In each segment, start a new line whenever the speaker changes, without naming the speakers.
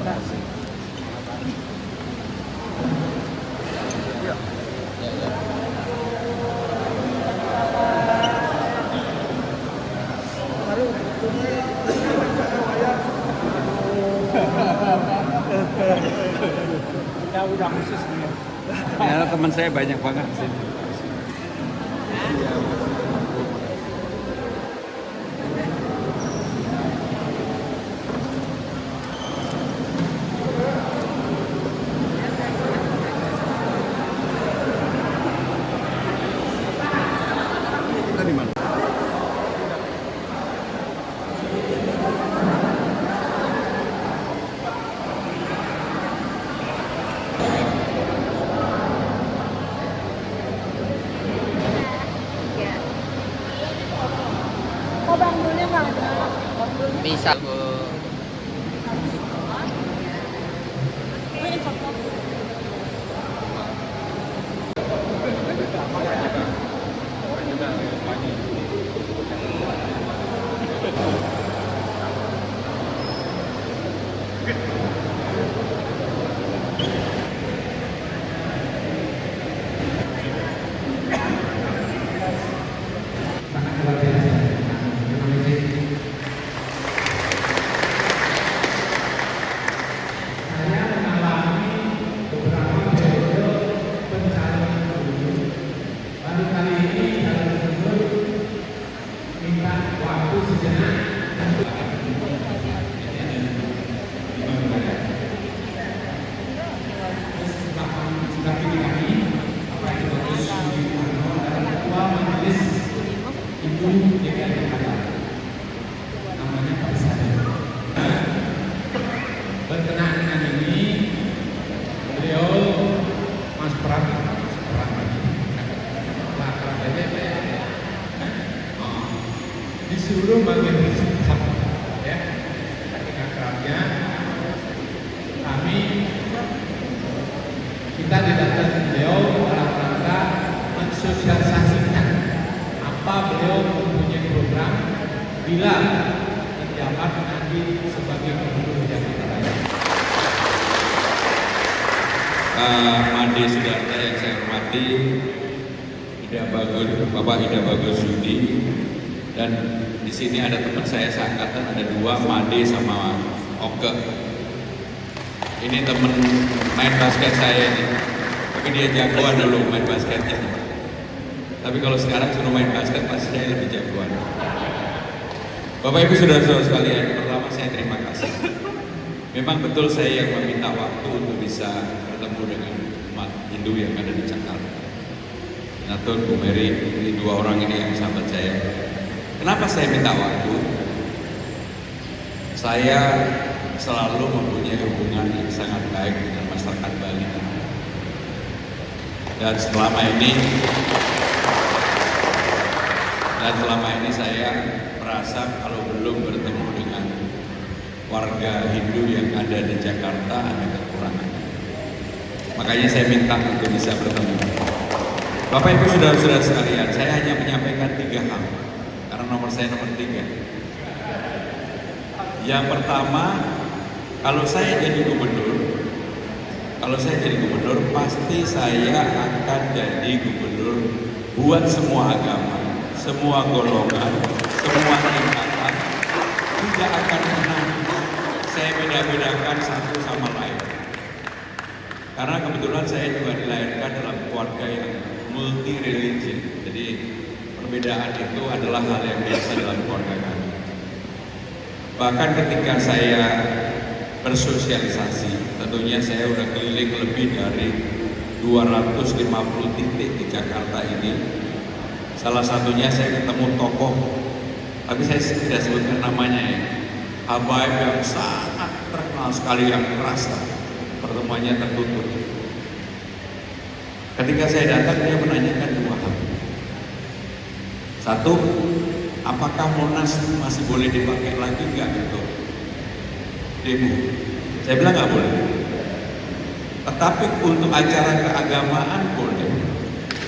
Masih.
Ya udah khusus nih.
Ya, teman saya banyak banget di sini. Kita di mana?
Kok Bang Dulnya nggak ada?
Bisa Bu.
Ini foto.
Berkenaan dengan ini, beliau Mas Pram disuruh bagian hisab, ya, saking akrabnya kami kita didatangkan beliau dalam rangka mensosialisasikan apa beliau mempunyai program bila menjabat nanti sebagai gubernur Jakarta Raya.
Made Sudarta yang saya hormati, Bapak Ida Bagus Yudi, dan di sini ada teman saya seangkatan, ada dua, Made sama Oke. Ini teman main basket saya nih, tapi dia jagoan dulu main basketnya. Tapi kalau sekarang suruh main basket pasti saya lebih jagoan. Bapak Ibu saudara-saudara sekalian, pertama saya terima kasih. Memang betul saya yang meminta waktu untuk bisa bertemu dengan umat Hindu yang ada di Jakarta. Natul, Bu Mary, ini dua orang ini yang sahabat saya. Kenapa saya minta waktu? Saya selalu mempunyai hubungan yang sangat baik dengan masyarakat Bali. Dan selama ini saya merasa kalau belum bertemu dengan warga Hindu yang ada di Jakarta ada kekurangan. Makanya saya minta untuk bisa bertemu. Bapak Ibu saudara-saudara sekalian, saya hanya menyampaikan 3 hal karena nomor saya nomor 3. Yang pertama, kalau saya jadi gubernur pasti saya akan jadi gubernur buat semua agama, semua golongan, semua tingkatan. Tidak akan pernah saya beda-bedakan satu sama lain. Karena kebetulan saya juga dilahirkan dalam keluarga yang multi religion. Jadi perbedaan itu adalah hal yang biasa dalam keluarga kami. Bahkan ketika saya bersosialisasi, tentunya saya udah keliling lebih dari 250 titik di Jakarta ini. Salah satunya saya ketemu tokoh tapi saya tidak sebutkan namanya ya. Habaib yang sangat terkenal sekali, yang keras, pertemuannya tertutup. Ketika saya datang, dia menanyakan dua hal. Satu, apakah Monas masih boleh dipakai lagi nggak untuk demo? Saya bilang nggak boleh. Tetapi untuk acara keagamaan boleh.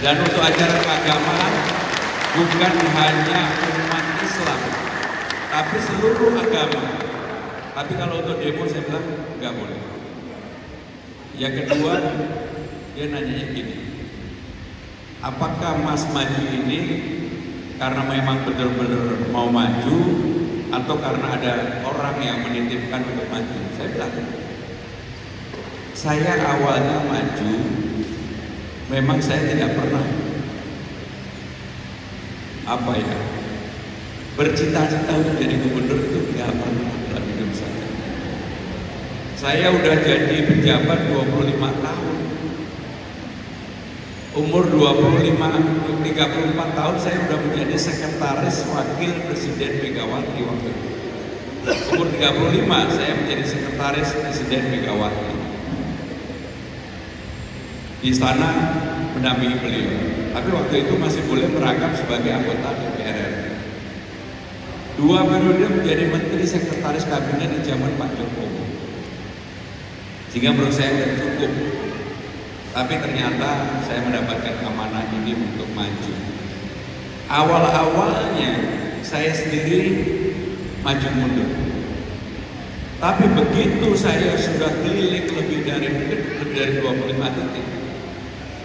Dan untuk acara keagamaan bukan hanya umat Islam, tapi seluruh agama. Tapi kalau untuk demo saya bilang nggak boleh. Yang kedua, dia nanya gini, apakah Mas maju ini karena memang benar-benar mau maju atau karena ada orang yang menitipkan untuk maju? Saya bilang, saya awalnya maju, memang saya tidak pernah bercita-cita untuk jadi gubernur, itu nggak pernah dalam hidup saya. Saya udah jadi pejabat 25 tahun. Umur 34 tahun saya udah menjadi sekretaris wakil Presiden Megawati waktu itu. Umur 35 saya menjadi sekretaris Presiden Megawati. Di sana mendampingi beliau. Tapi waktu itu masih boleh merangkap sebagai anggota DPR RI. 2 periode menjadi menteri sekretaris kabinet di zaman Pak Jokowi. Sehingga menurut saya tidak cukup. Tapi ternyata saya mendapatkan amanah ini untuk maju. Awal-awalnya saya sendiri maju mundur. Tapi begitu saya sudah keliling lebih dari 25 titik,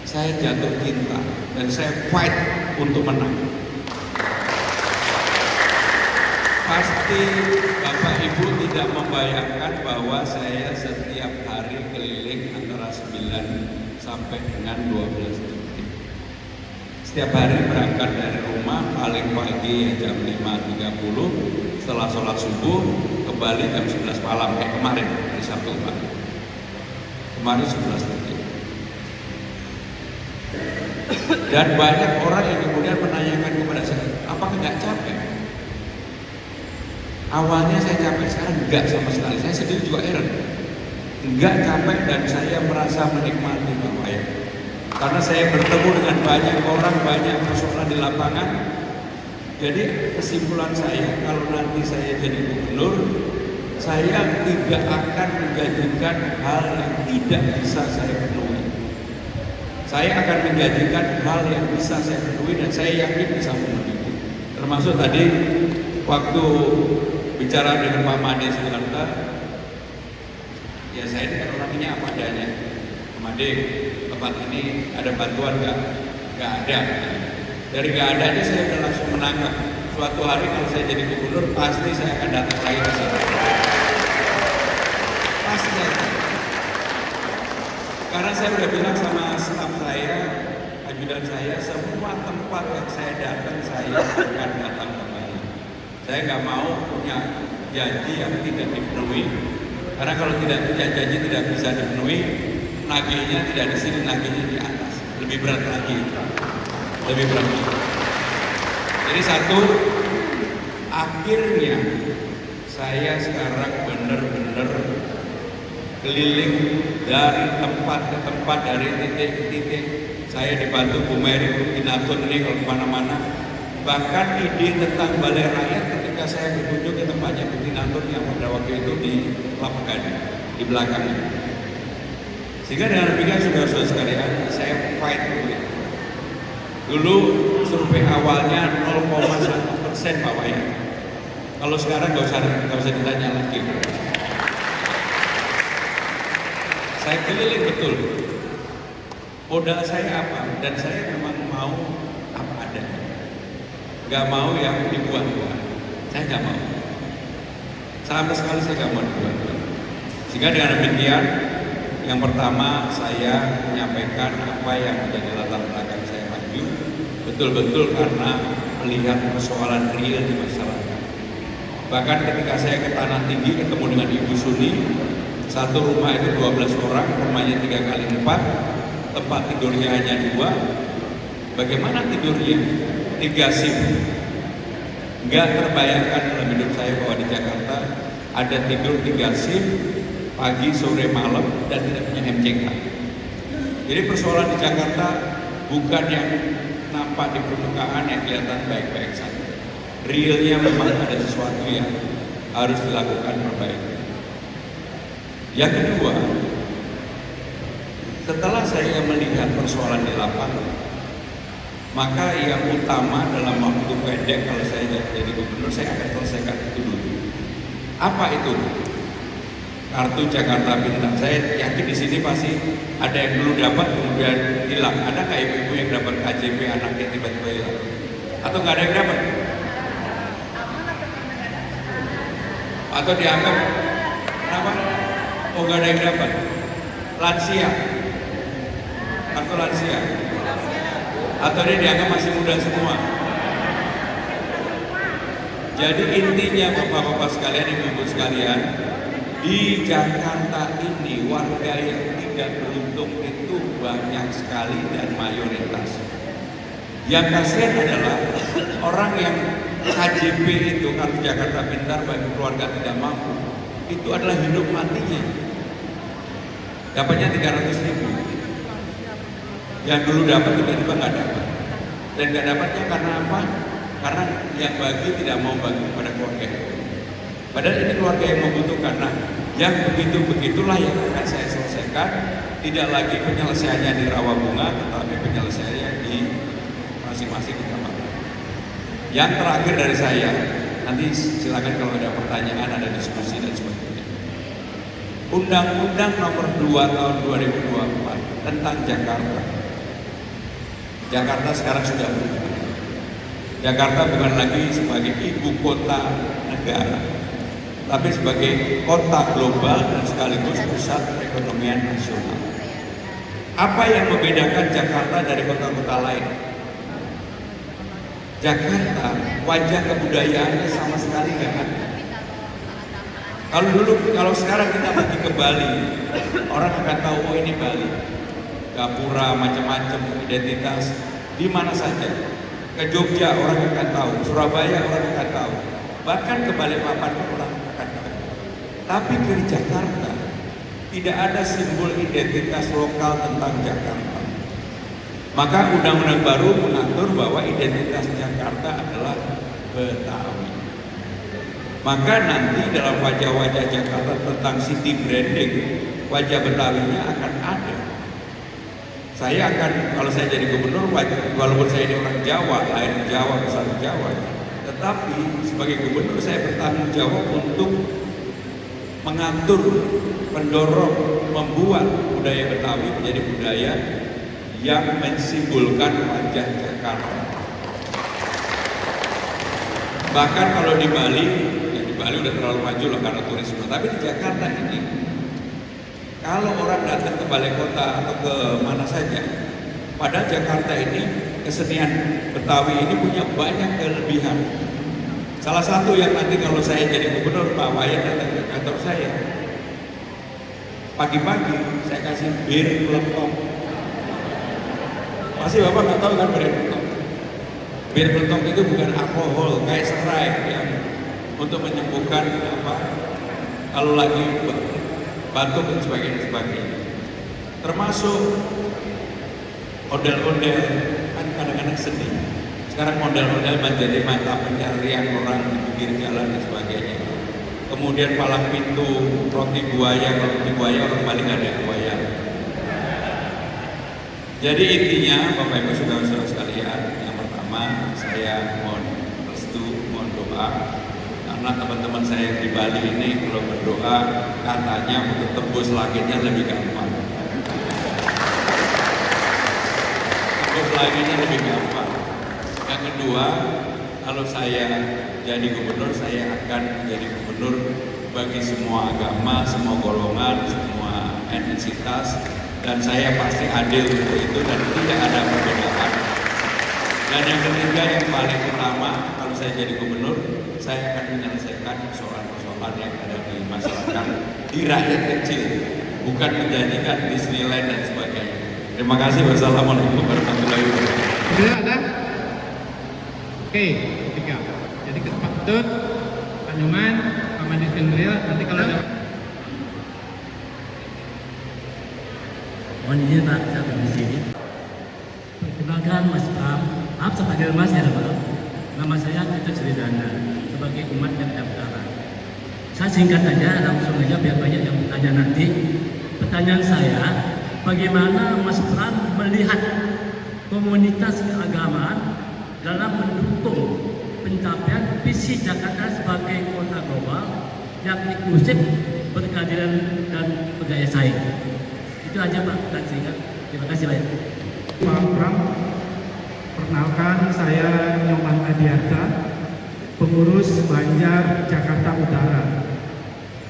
saya jatuh cinta dan saya fight untuk menang. Pasti Bapak Ibu tidak membayangkan bahwa saya setiap hari keliling antara 9 sampai dengan 12 titik. Setiap hari berangkat dari rumah paling pagi jam 5.30, setelah sholat subuh kembali jam 11 malam kayak kemarin hari Sabtu pagi. Kemarin 11 titik. Dan banyak orang yang kemudian menanyakan kepada saya, apakah nggak capek? Awalnya saya capek, sekarang enggak sama sekali. Saya sendiri juga heran. Enggak capek dan saya merasa menikmati bahwa ya. Karena saya bertemu dengan banyak orang, banyak persoalan di lapangan. Jadi kesimpulan saya, kalau nanti saya jadi gubernur, saya tidak akan menjanjikan hal yang tidak bisa saya penuhi. Saya akan menjanjikan hal yang bisa saya penuhi dan saya yakin bisa memenuhi. Termasuk tadi waktu bicara dengan Pak Made Sudarta, ya saya ini kan orangnya apa adanya. Made, tempat ini ada bantuan nggak? Nggak ada. Dari nggak ada ini saya udah langsung menangkap. Suatu hari kalau saya jadi gubernur, pasti saya akan datang lagi ke sana. Pasti saya. Karena saya udah bilang sama staf saya, ajudan saya, semua tempat yang saya datang saya akan datang kembali. Saya nggak mau punya janji yang tidak dipenuhi. Karena kalau tidak punya janji tidak bisa dipenuhi, nagihnya tidak di sini, nagihnya di atas. Lebih berat lagi. Lebih berat lagi. Jadi satu, akhirnya saya sekarang benar-benar keliling dari tempat ke tempat, dari titik ke titik. Saya dibantu Bu Mary Rukinatun ini kalau kemana-mana. Bahkan ide tentang Balai Rakyat ketika saya berkunjung ke tempatnya Bu Rukinatun yang pada waktu itu di Kelapa Gading, di belakangnya. Sehingga dengan demikian saudara-saudara sekalian, saya fight dulu. Dulu survei awalnya 0,1% Pak Wayan. Kalau sekarang nggak usah ditanya lagi. Saya keliling betul. Modal saya apa? Dan saya memang mau apa adanya. Gak mau yang dibuat-buat. Saya gak mau. Sama sekali saya gak mau dibuat-buat. Sehingga dengan demikian, yang pertama saya menyampaikan apa yang menjadi latar belakang saya maju, betul-betul karena melihat persoalan real di masyarakat. Bahkan ketika saya ke Tanah Tinggi ketemu dengan Ibu Suni, satu rumah itu 12 orang, rumahnya 3x4, tempat tidurnya hanya 2. Bagaimana tidurnya? 3 shift. Nggak terbayangkan dalam hidup saya bahwa di Jakarta ada tidur 3 shift, pagi, sore, malam, dan tidak punya MCK. Jadi persoalan di Jakarta bukan yang nampak di permukaan yang kelihatan baik-baik saja. Realnya memang ada sesuatu yang harus dilakukan perbaikan. Yang kedua, setelah saya melihat persoalan di lapangan, maka yang utama dalam waktu pendek kalau saya jadi gubernur, saya akan selesaikan itu dulu. Apa itu? Kartu Jakarta Pintar. Saya yakin di sini pasti ada yang dulu dapat kemudian hilang. Ada nggak ibu-ibu yang dapat KJP anaknya tiba-tiba hilang? Atau nggak ada yang dapat? Atau dianggap kenapa? Oh, nggak ada yang dapat. Lansia, kartu lansia. Atau dia dianggap masih muda semua. Jadi intinya bapak-bapak sekalian, ibu-ibu sekalian, di Jakarta ini warga yang tidak beruntung itu banyak sekali dan mayoritas. Yang kasihan adalah orang yang KJP itu, kartu Jakarta Pintar bagi keluarga tidak mampu, itu adalah hidup matinya. Dapatnya 300.000. Yang dulu dapat tiba-tiba nggak dapat. Dan nggak dapatnya karena apa? Karena yang bagi tidak mau bagi kepada keluarga. Padahal ini keluarga yang membutuhkan. Nah, yang begitulah yang akan saya selesaikan. Tidak lagi penyelesaiannya di Rawabunga, tetapi penyelesaiannya di masing-masing kecamatan. Yang terakhir dari saya, nanti silakan kalau ada pertanyaan, ada diskusi dan sebagainya. Undang-Undang Nomor 2 Tahun 2024 tentang Jakarta. Jakarta sekarang sudah berubah. Jakarta bukan lagi sebagai ibu kota negara, tapi sebagai kota global dan sekaligus pusat perekonomian nasional. Apa yang membedakan Jakarta dari kota-kota lain? Jakarta, wajah kebudayaannya sama sekali nggak ada. Kalau sekarang kita pergi ke Bali, orang akan tahu, oh ini Bali. Gapura, macam-macam identitas di mana saja. Ke Jogja orang akan tahu, Surabaya orang akan tahu, bahkan ke Balikpapan orang akan tahu. Tapi ke Jakarta tidak ada simbol identitas lokal tentang Jakarta. Maka undang-undang baru mengatur bahwa identitas Jakarta adalah Betawi. Maka nanti dalam wajah-wajah Jakarta tentang city branding, wajah Betawinya akan ada. Saya akan, kalau saya jadi gubernur, walaupun saya ini orang Jawa, lahir Jawa, besar Jawa, tetapi sebagai gubernur saya bertanggung jawab untuk mengatur, mendorong, membuat budaya Betawi menjadi budaya yang mensimbolkan wajah Jakarta. Bahkan kalau di Bali, ya di Bali udah terlalu maju lah karena turisme, tapi di Jakarta ini, kalau orang datang ke balai kota atau ke mana saja, padahal Jakarta ini, kesenian Betawi ini punya banyak kelebihan. Salah satu yang nanti kalau saya jadi gubernur, Pak Wayan datang ke kantor saya, pagi-pagi saya kasih bir pelentong. Pasti Bapak nggak tahu kan bir pelentong? Bir pelentong itu bukan alkohol kayak serai yang untuk menyembuhkan apa kalau lagi batuk dan sebagainya. Termasuk ondel-ondel kan kadang-kadang sedih. Sekarang ondel-ondel menjadi mata pencarian orang di pinggir jalan dan sebagainya. Kemudian palang pintu, roti buaya, kalau roti buaya orang paling ada yang buaya. Jadi intinya Bapak Ibu saudara-saudara sekalian, yang pertama saya mohon restu, mohon doa. Karena teman-teman saya di Bali ini kalau berdoa katanya untuk tembus langitnya lebih gampang. Tembus langitnya lebih gampang. Yang kedua, kalau saya jadi gubernur, saya akan menjadi gubernur bagi semua agama, semua golongan, semua etnisitas, dan saya pasti adil untuk itu dan tidak ada perbedaan. Dan yang ketiga yang paling utama, kalau saya jadi gubernur, saya akan menyelesaikan persoalan-persoalan yang ada di masyarakat, di rakyat kecil, bukan menjadikan Disneyland dan sebagainya. Terima kasih. Wassalamualaikum warahmatullahi wabarakatuh.
Sudah ada? Oke, 3. Jadi Ketut, Pak Nyoman, Pak Mandi Kendriel, nanti kalau ada
Mohon izin Pak, saya di sini. Perkenalkan Mas Pram, maaf saya panggil Mas ya Pak. Nama saya Ketut Sridana sebagai umat yang daftaran. Saya singkat aja, langsung aja biar banyak yang bertanya nanti. Pertanyaan saya, bagaimana Mas Pram melihat komunitas keagamaan dalam mendukung pencapaian visi Jakarta sebagai kota global yang inklusif, berkeadilan dan berdaya saing? Itu aja Pak, dan singkat. Terima kasih banyak.
Pak Pram, perkenalkan saya Nyoman Adiarta, pengurus Banjar Jakarta Utara.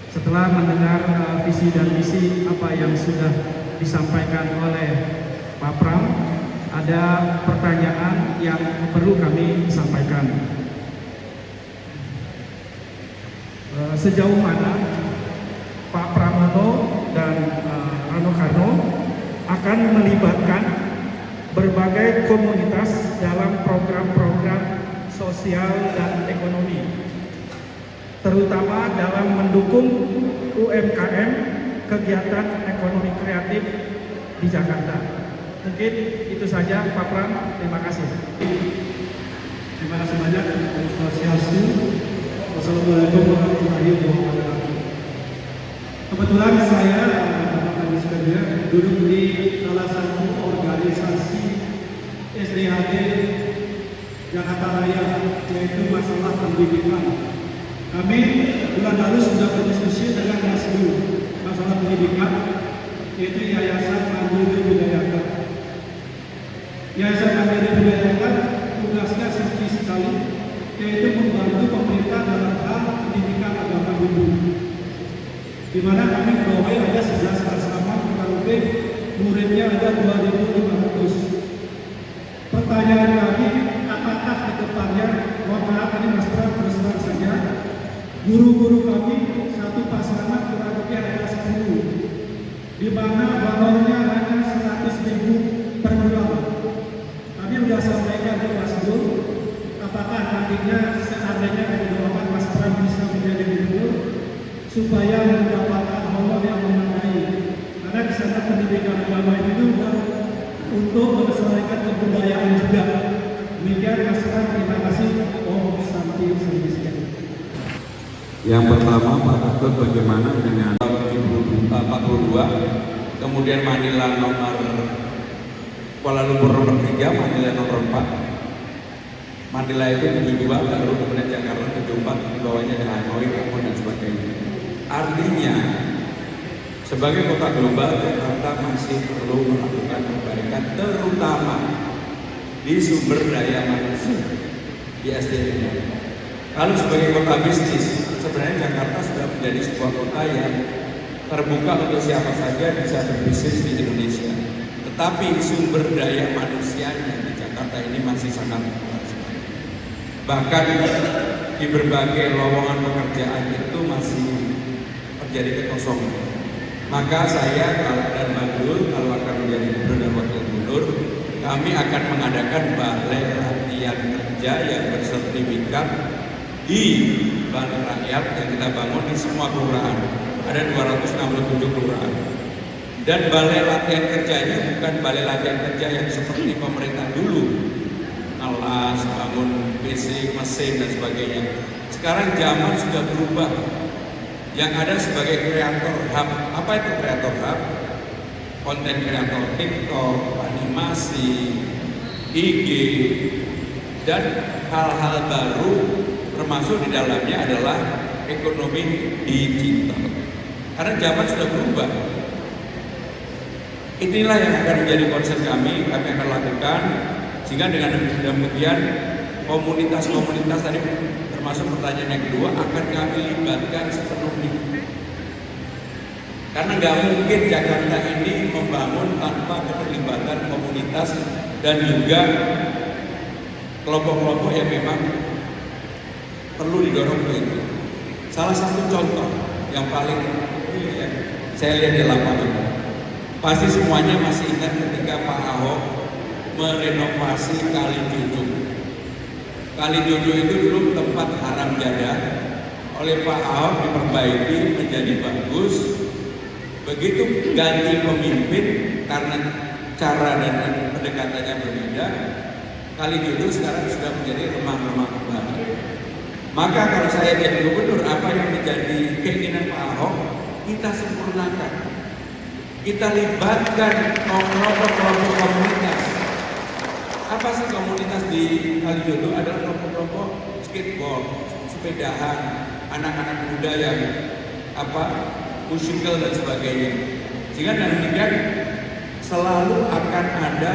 Setelah mendengar visi dan misi apa yang sudah disampaikan oleh Pak Pram, ada pertanyaan yang perlu kami sampaikan. Sejauh mana Pak Pramono dan Rano Karno akan melibatkan berbagai komunitas dalam program-program sosial dan ekonomi, terutama dalam mendukung UMKM, kegiatan ekonomi kreatif di Jakarta. Mungkin itu saja Pak Pram, terima kasih.
Terima kasih banyak Pak Swastiastu. Wassalamualaikum warahmatullahi wabarakatuh. Kebetulan saya duduk di salah satu organisasi SDHD Jakarta Raya, yaitu masalah pendidikan. Kami bulan lalu sudah berdiskusi dengan Masdu masalah pendidikan, yaitu Yayasan Mandiri Budayakan. Yayasan Mandiri Budayakan tugasnya singkat sekali, yaitu membantu pemerintah dalam hal pendidikan agama Hindu, di mana kami membawahi ada 11 asrama, kurang lebih muridnya ada 2.500. Pertanyaan kami, apakah ke depannya, mohon maaf ini Mas Pram terus terang saja, guru-guru kami satu pasangan kurang lebih ada 10, di mana honornya hanya 100.000 per bulan. Kami sudah sampaikan ke Mas Dur, apakah nantinya seandainya kami doakan Mas Pram bisa menjadi guru supaya mendapatkan honor yang memadai, karena di sana pendidikan agama itu untuk melestarikan kebudayaan juga. Demikian Mas Pram, terima kasih. Om Santi Santi.
Yang pertama Pak Ketut, bagaimana dengan 42, kemudian Manila nomor Kuala Lumpur nomor 3, Manila nomor 4, Manila itu 72, baru kemudian Jakarta 74, di bawahnya ada Hanoi, Bangkok dan sebagainya. Artinya sebagai kota global, Jakarta masih perlu melakukan perbaikan, terutama di sumber daya manusia, di SDM. Lalu sebagai kota bisnis, sebenarnya Jakarta sudah menjadi sebuah kota yang terbuka untuk siapa saja bisa berbisnis di Indonesia. Tetapi sumber daya manusianya di Jakarta ini masih sangat kuat. Bahkan di berbagai lowongan pekerjaan itu masih terjadi kekosongan. Maka saya dan Badul, kalau akan menjadi gubernur dan wakil gubernur, kami akan mengadakan balai latihan kerja yang bersertifikat di balai rakyat yang kita bangun di semua kelurahan. Ada 267 kelurahan. Dan balai latihan kerjanya bukan balai latihan kerja yang seperti pemerintah dulu, kelas, bangun fisik, mesin dan sebagainya. Sekarang zaman sudah berubah. Yang ada sebagai kreator hub. Apa itu kreator hub? Konten kreator TikTok, animasi, IG, dan hal-hal baru, termasuk di dalamnya adalah ekonomi digital. Karena zaman sudah berubah. Inilah yang akan menjadi concern kami akan lakukan, sehingga dengan demikian komunitas-komunitas tadi, termasuk pertanyaan yang kedua, akan kami libatkan sepenuhnya. Karena nggak mungkin Jakarta ini membangun tanpa keterlibatan komunitas dan juga kelompok-kelompok yang memang perlu didorong ke itu. Salah satu contoh yang paling saya lihat di lapangan, pasti semuanya masih ingat ketika Pak Ahok merenovasi Kali Junjung. Kalijodo itu dulu tempat haram jadah, oleh Pak Ahok diperbaiki menjadi bagus. Begitu ganti pemimpin karena cara dan pendekatannya berbeda, Kalijodo sekarang sudah menjadi remah-remah kembali. Maka kalau saya jadi gubernur, apa yang menjadi keinginan Pak Ahok, kita sempurnakan. Kita libatkan kelompok-kelompok komunitas. Apa sih komunitas di Kalijodo? Adalah kelompok-kelompok skateboard, sepedahan, anak-anak muda yang musical dan sebagainya. Sehingga dengan demikian selalu akan ada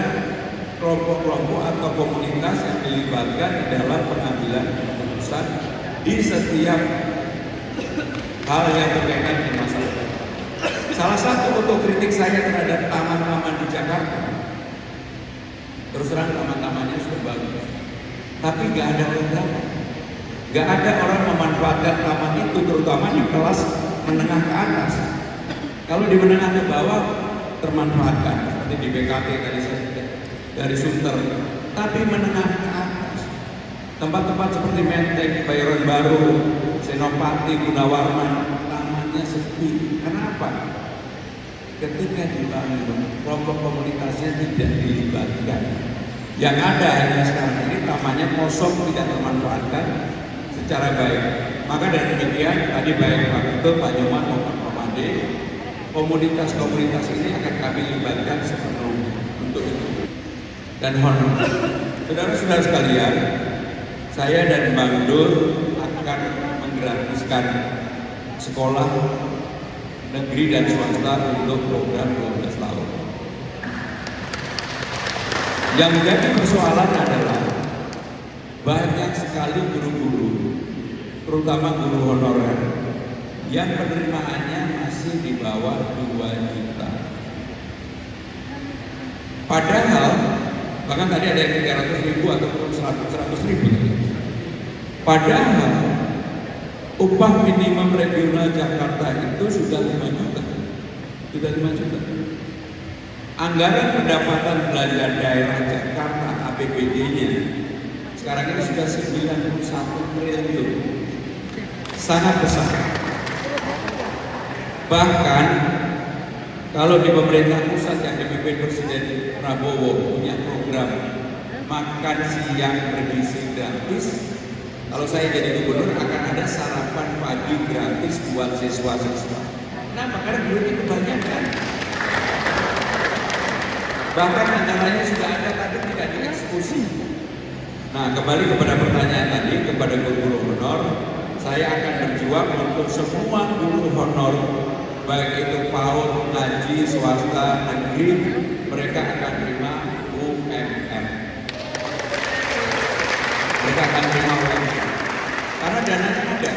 kelompok-kelompok atau komunitas yang dilibatkan dalam pengambilan keputusan di setiap hal yang berkaitan dengan masyarakat. Salah satu otokritik saya terhadap taman-taman di Jakarta, terus terang taman-tamannya sudah bagus, tapi nggak ada program, nggak ada orang memanfaatkan taman itu, terutama di kelas menengah ke atas. Kalau di menengah ke bawah termanfaatkan, seperti di BKT tadi dari Sunter, tapi menengah ke atas, tempat-tempat seperti Menteng, Kebayoran Baru, Senopati, Gunawarman, tamannya sepi. Kenapa? Ketika dibangun, kelompok komunitasnya tidak dilibatkan. Yang ada hanya sekarang ini tamannya kosong, tidak termanfaatkan secara baik. Maka dari demikian tadi baik Pak Ketua, Pak Nyoman maupun Pak Made, komunitas-komunitas ini akan kami libatkan sepenuhnya untuk itu. Dan honor, saudara-saudara sekalian, saya dan Bang Dur akan menggratiskan sekolah negeri dan swasta untuk program 12 tahun. Yang menjadi persoalan adalah banyak sekali guru-guru, terutama guru honorer, yang penerimaannya masih di bawah 2 juta. Padahal, bahkan tadi ada yang 300.000 ataupun 100.000. Padahal upah minimum regional Jakarta itu sudah 5 juta. Sudah 5 juta. Anggaran pendapatan belanja daerah Jakarta APBD-nya sekarang ini sudah 91 triliun. Sangat besar. Bahkan kalau di pemerintah pusat yang dipimpin Presiden Prabowo punya program makan siang bergizi gratis, kalau saya jadi gubernur akan ada sarapan pagi gratis buat siswa-siswa. Kenapa? Karena duitnya kebanyakan. Bahkan antaranya sudah ada tapi tidak dieksekusi. Nah, kembali kepada pertanyaan tadi kepada guru-guru honor, saya akan berjuang untuk semua guru honor, baik itu PAUD, ngaji, swasta, negeri, mereka akan terima UMR. Mereka akan terima UMR. Karena dananya ada.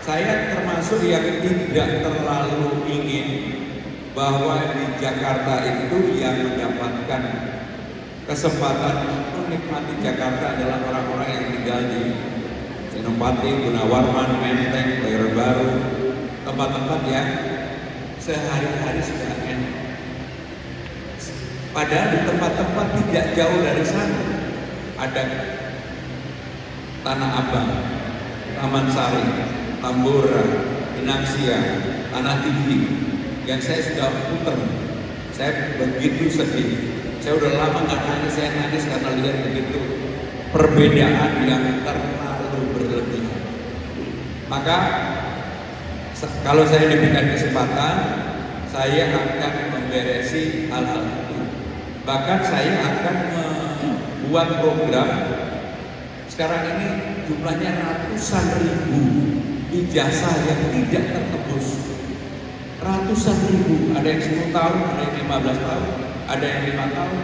Saya termasuk yang tidak terlalu ingin bahwa di Jakarta itu yang mendapatkan kesempatan untuk menikmati Jakarta adalah orang-orang yang tinggal di Senopati, Gunawarman, Menteng, Kebayoran Baru, tempat-tempat yang sehari-hari sudah enak. Padahal di tempat-tempat tidak jauh dari sana ada Tanah Abang, Taman Sari, Tambora, Pinangsia, Tanah Tinggi, yang saya sudah putar. Saya begitu sedih. Saya udah lama nggak nangis, saya nangis karena lihat begitu perbedaan yang terlalu berlebihan. Maka kalau saya diberikan kesempatan, saya akan memberesi hal-hal itu. Bahkan saya akan membuat program. Sekarang ini jumlahnya ratusan ribu ijazah yang tidak tertebus. Ratusan ribu, ada yang 10 tahun, ada yang 15 tahun, ada yang 5 tahun.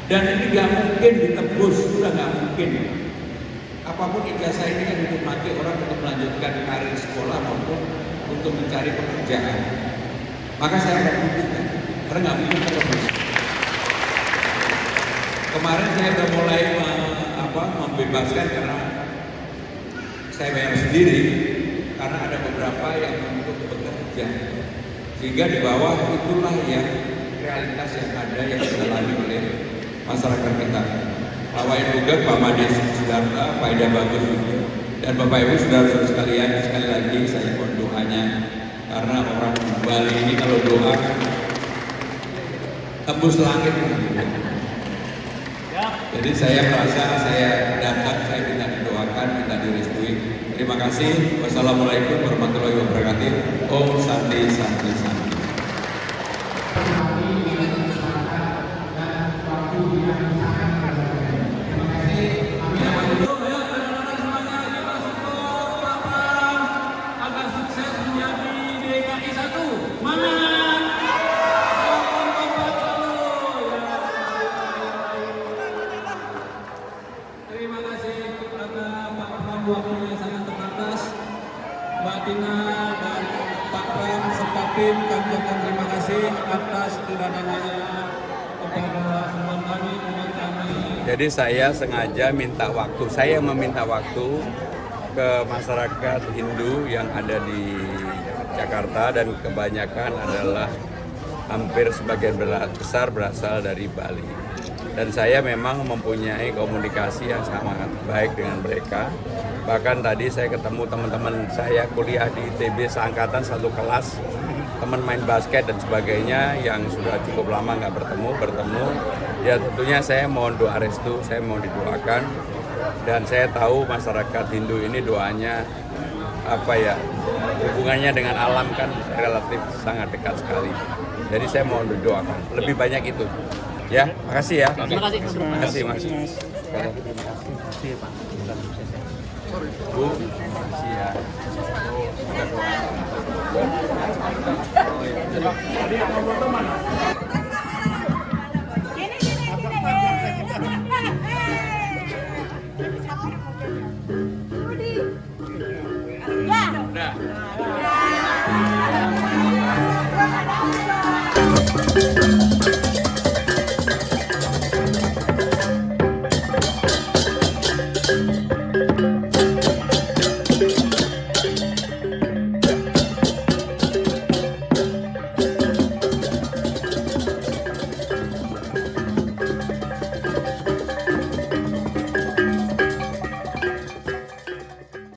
Dan ini gak mungkin ditebus, sudah gak mungkin. Apapun ijazah ini kan dinikmati orang untuk melanjutkan karir sekolah maupun untuk mencari pekerjaan. Maka saya akan buktikan, karena gak mungkin tertebus. Kemarin saya sudah mulai membebaskan karena saya bayar sendiri, karena ada beberapa yang untuk bekerja. Sehingga di bawah itulah yang realitas yang ada yang dialami oleh masyarakat kita. bawain juga Pak Made Sudarta, Pak Ida Bagus juga. Dan Bapak Ibu saudara-saudara sekalian, sekali lagi saya mohon doanya, karena orang Bali ini kalau doa kan tembus langit. Jadi saya merasa saya datang, saya minta didoakan, minta direstui. Terima kasih. Wassalamualaikum warahmatullahi wabarakatuh. Om Santi Santi Santi.
Terima kasih kepada Pak Pram waktunya yang sangat terbatas, Mbak Tina dan Pak Pram serta tim. Kami ucapkan terima kasih atas kedatangannya kepada teman kami, teman kami.
Jadi saya sengaja minta waktu, saya meminta waktu ke masyarakat Hindu yang ada di Jakarta dan kebanyakan adalah hampir sebagian besar berasal dari Bali. Dan saya memang mempunyai komunikasi yang sangat baik dengan mereka. Bahkan tadi saya ketemu teman-teman saya kuliah di ITB seangkatan satu kelas, teman main basket dan sebagainya yang sudah cukup lama nggak bertemu. Ya tentunya saya mohon doa restu, saya mohon didoakan. Dan saya tahu masyarakat Hindu ini doanya hubungannya dengan alam kan relatif sangat dekat sekali. Jadi saya mohon didoakan. Lebih banyak itu. Ya, makasih ya.
Terima kasih.
Makasih Mas. Bu, makasih ya.
Ya.